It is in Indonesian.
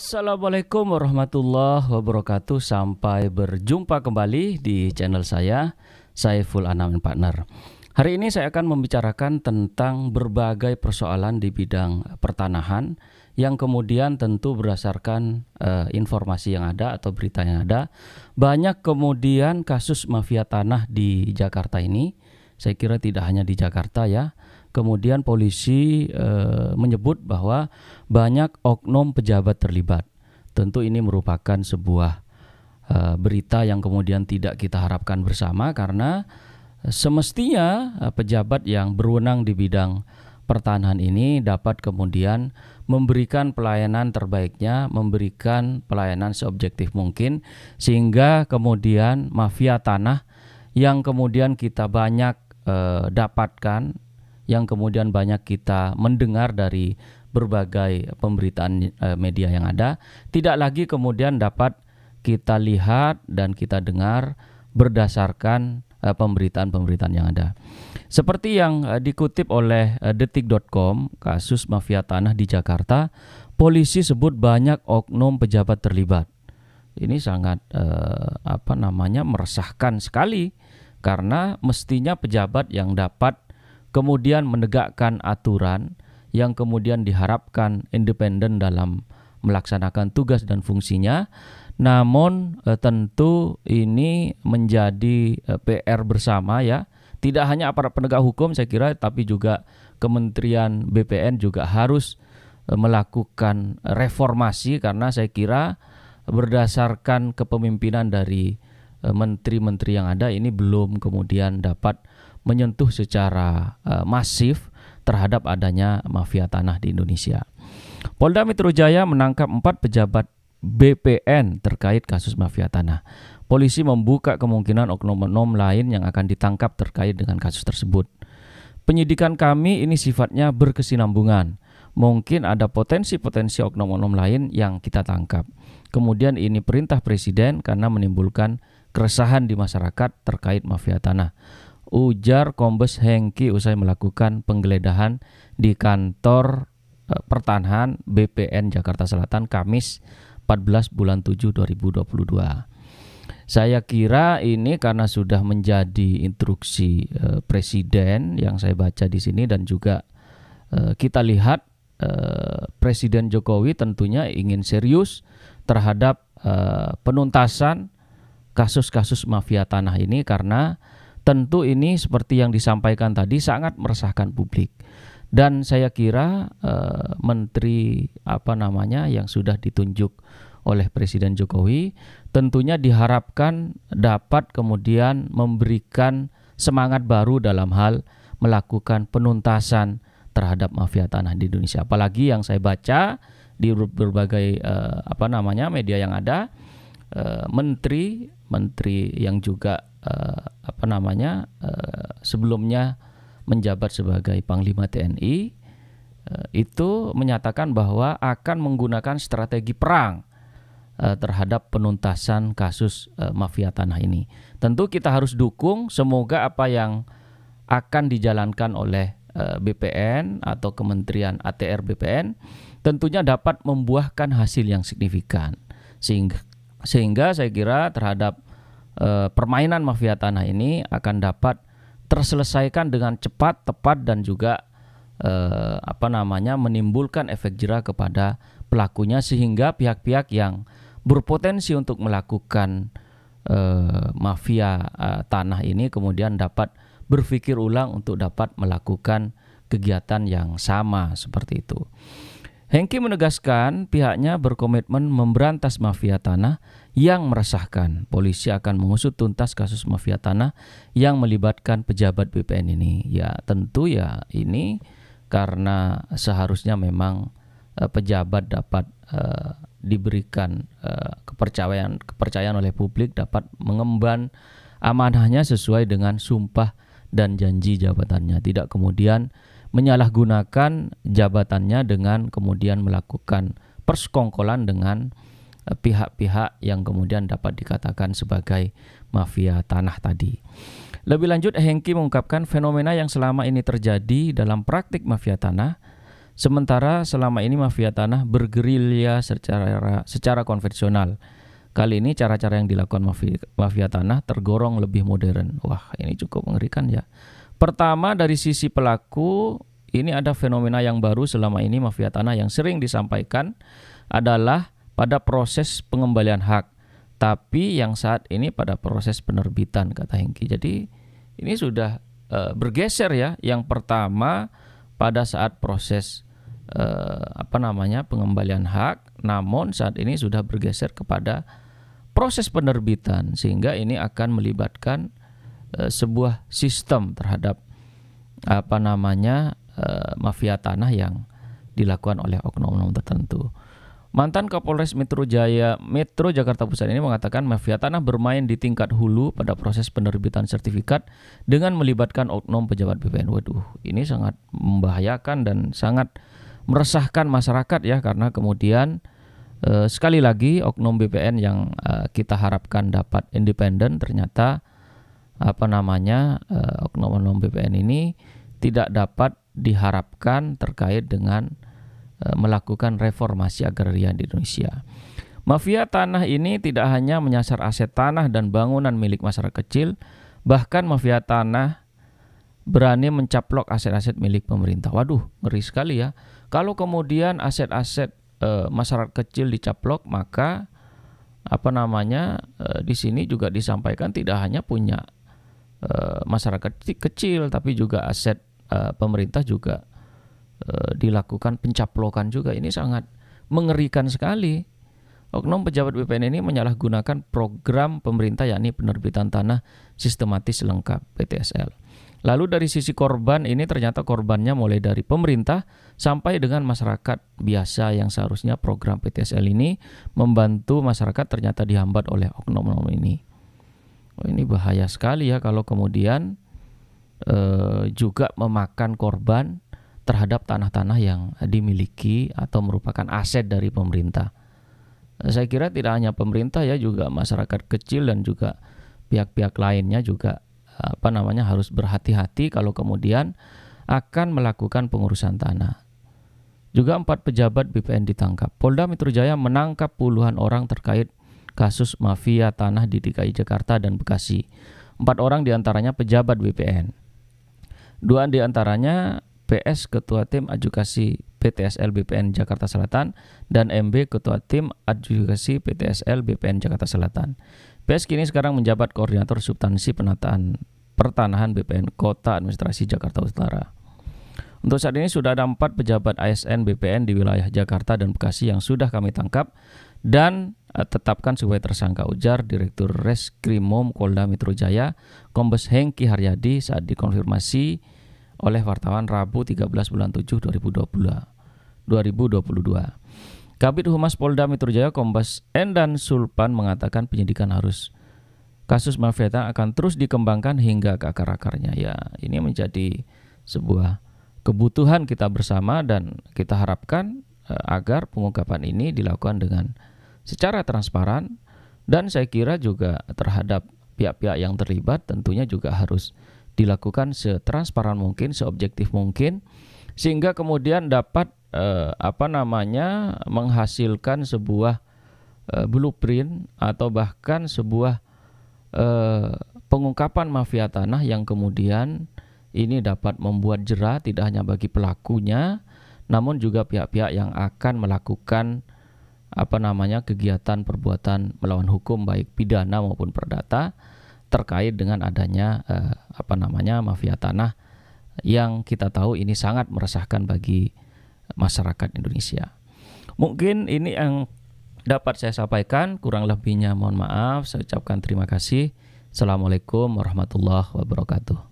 Assalamualaikum warahmatullahi wabarakatuh. Sampai berjumpa kembali di channel saya, Saiful Anam Partner. Hari ini saya akan membicarakan tentang berbagai persoalan di bidang pertanahan yang kemudian tentu berdasarkan informasi yang ada atau berita yang ada. Banyak kemudian kasus mafia tanah di Jakarta ini. Saya kira tidak hanya di Jakarta ya. Kemudian polisi menyebut bahwa banyak oknum pejabat terlibat. Tentu ini merupakan sebuah berita yang kemudian tidak kita harapkan bersama, karena semestinya pejabat yang berwenang di bidang pertanahan ini dapat kemudian memberikan pelayanan terbaiknya, memberikan pelayanan seobjektif mungkin, sehingga kemudian mafia tanah yang kemudian kita banyak dapatkan, yang kemudian banyak kita mendengar dari berbagai pemberitaan media yang ada, tidak lagi kemudian dapat kita lihat dan kita dengar berdasarkan pemberitaan-pemberitaan yang ada. Seperti yang dikutip oleh detik.com, kasus mafia tanah di Jakarta, polisi sebut banyak oknum pejabat terlibat. Ini sangat meresahkan sekali, karena mestinya pejabat yang dapat kemudian menegakkan aturan, yang kemudian diharapkan independen dalam melaksanakan tugas dan fungsinya. Namun tentu ini menjadi PR bersama ya. Tidak hanya aparat penegak hukum saya kira, tapi juga Kementerian BPN juga harus melakukan reformasi, karena saya kira berdasarkan kepemimpinan dari menteri-menteri yang ada ini belum kemudian dapat menyentuh secara masif terhadap adanya mafia tanah di Indonesia. Polda Metro Jaya menangkap 4 pejabat BPN terkait kasus mafia tanah. Polisi membuka kemungkinan oknum-oknum lain yang akan ditangkap terkait dengan kasus tersebut. Penyidikan kami ini sifatnya berkesinambungan. Mungkin ada potensi-potensi oknum-oknum lain yang kita tangkap. Kemudian ini perintah Presiden karena menimbulkan keresahan di masyarakat terkait mafia tanah, ujar Kombes Hengki usai melakukan penggeledahan di kantor pertanahan BPN Jakarta Selatan Kamis 14 bulan 7 2022. Saya kira ini karena sudah menjadi instruksi Presiden yang saya baca di sini, dan juga kita lihat Presiden Jokowi tentunya ingin serius terhadap penuntasan kasus-kasus mafia tanah ini, karena tentu ini seperti yang disampaikan tadi sangat meresahkan publik. Dan saya kira menteri yang sudah ditunjuk oleh Presiden Jokowi tentunya diharapkan dapat kemudian memberikan semangat baru dalam hal melakukan penuntasan terhadap mafia tanah di Indonesia. Apalagi yang saya baca di berbagai media yang ada, menteri yang juga sebelumnya menjabat sebagai Panglima TNI itu menyatakan bahwa akan menggunakan strategi perang terhadap penuntasan kasus mafia tanah ini. Tentu kita harus dukung, semoga apa yang akan dijalankan oleh BPN atau Kementerian ATR BPN tentunya dapat membuahkan hasil yang signifikan, sehingga saya kira terhadap permainan mafia tanah ini akan dapat terselesaikan dengan cepat, tepat, dan juga menimbulkan efek jera kepada pelakunya, sehingga pihak-pihak yang berpotensi untuk melakukan mafia tanah ini kemudian dapat berpikir ulang untuk dapat melakukan kegiatan yang sama seperti itu. Hengki menegaskan pihaknya berkomitmen memberantas mafia tanah yang meresahkan. Polisi akan mengusut tuntas kasus mafia tanah yang melibatkan pejabat BPN ini. Ya tentu ya ini karena seharusnya memang pejabat dapat diberikan kepercayaan oleh publik, dapat mengemban amanahnya sesuai dengan sumpah dan janji jabatannya. Tidak kemudian menyalahgunakan jabatannya dengan kemudian melakukan persekongkolan dengan pihak-pihak yang kemudian dapat dikatakan sebagai mafia tanah tadi. Lebih lanjut, Hengki mengungkapkan fenomena yang selama ini terjadi dalam praktik mafia tanah Sementara selama ini mafia tanah bergerilya secara konvensional. Kali ini cara-cara yang dilakukan mafia tanah tergolong lebih modern. Wah, ini cukup mengerikan ya. Pertama, dari sisi pelaku, ini ada fenomena yang baru selama ini mafia tanah yang sering disampaikan adalah pada proses pengembalian hak. Tapi yang saat ini pada proses penerbitan, kata Hengki. Jadi ini sudah bergeser ya. Yang pertama pada saat proses pengembalian hak, namun saat ini sudah bergeser kepada proses penerbitan, sehingga ini akan melibatkan sebuah sistem terhadap mafia tanah yang dilakukan oleh oknum-oknum tertentu. Mantan Kapolres Metro Jakarta Pusat ini mengatakan mafia tanah bermain di tingkat hulu pada proses penerbitan sertifikat dengan melibatkan oknum pejabat BPN. Waduh, ini sangat membahayakan dan sangat meresahkan masyarakat ya, karena kemudian sekali lagi oknum BPN yang kita harapkan dapat independen, ternyata oknum-oknum BPN ini tidak dapat diharapkan terkait dengan melakukan reformasi agraria di Indonesia. Mafia tanah ini tidak hanya menyasar aset tanah dan bangunan milik masyarakat kecil, bahkan mafia tanah berani mencaplok aset-aset milik pemerintah. Waduh, ngeri sekali ya. Kalau kemudian aset-aset masyarakat kecil dicaplok, maka di sini juga disampaikan tidak hanya punya masyarakat kecil, tapi juga aset pemerintah juga dilakukan pencaplokan juga. Ini sangat mengerikan sekali. Oknum pejabat BPN ini menyalahgunakan program pemerintah, yakni penerbitan tanah sistematis lengkap PTSL. Lalu dari sisi korban ini, ternyata korbannya mulai dari pemerintah sampai dengan masyarakat biasa yang seharusnya program PTSL ini membantu masyarakat, ternyata dihambat oleh oknum-oknum ini. Ini bahaya sekali ya kalau kemudian juga memakan korban terhadap tanah-tanah yang dimiliki atau merupakan aset dari pemerintah. Saya kira tidak hanya pemerintah ya, juga masyarakat kecil dan juga pihak-pihak lainnya juga harus berhati-hati kalau kemudian akan melakukan pengurusan tanah. Juga 4 pejabat BPN ditangkap. Polda Metro Jaya menangkap puluhan orang terkait kasus mafia tanah di DKI Jakarta dan Bekasi. 4 orang diantaranya pejabat BPN. 2 diantaranya PS Ketua Tim Adjudikasi PTSL BPN Jakarta Selatan dan MB Ketua Tim Adjudikasi PTSL BPN Jakarta Selatan. PS kini sekarang menjabat Koordinator Substansi Penataan Pertanahan BPN Kota Administrasi Jakarta Utara. Untuk saat ini sudah ada 4 pejabat ASN BPN di wilayah Jakarta dan Bekasi yang sudah kami tangkap dan tetapkan sebagai tersangka, ujar Direktur Reskrimum Polda Metro Jaya Kombes Hengki Haryadi saat dikonfirmasi oleh wartawan Rabu 13 bulan 7 2022. Kabid Humas Polda Metro Jaya Kombes Endan Sulpan mengatakan penyidikan kasus mafia tanah akan terus dikembangkan hingga ke akar-akarnya. Ya, ini menjadi sebuah kebutuhan kita bersama dan kita harapkan agar pengungkapan ini dilakukan dengan secara transparan, dan saya kira juga terhadap pihak-pihak yang terlibat tentunya juga harus dilakukan setransparan mungkin, seobjektif mungkin, sehingga kemudian dapat menghasilkan sebuah blueprint atau bahkan sebuah pengungkapan mafia tanah yang kemudian ini dapat membuat jera tidak hanya bagi pelakunya, namun juga pihak-pihak yang akan melakukan kegiatan perbuatan melawan hukum baik pidana maupun perdata terkait dengan adanya mafia tanah yang kita tahu ini sangat meresahkan bagi masyarakat Indonesia. Mungkin ini yang dapat saya sampaikan, kurang lebihnya mohon maaf. Saya ucapkan terima kasih. Assalamualaikum warahmatullahi wabarakatuh.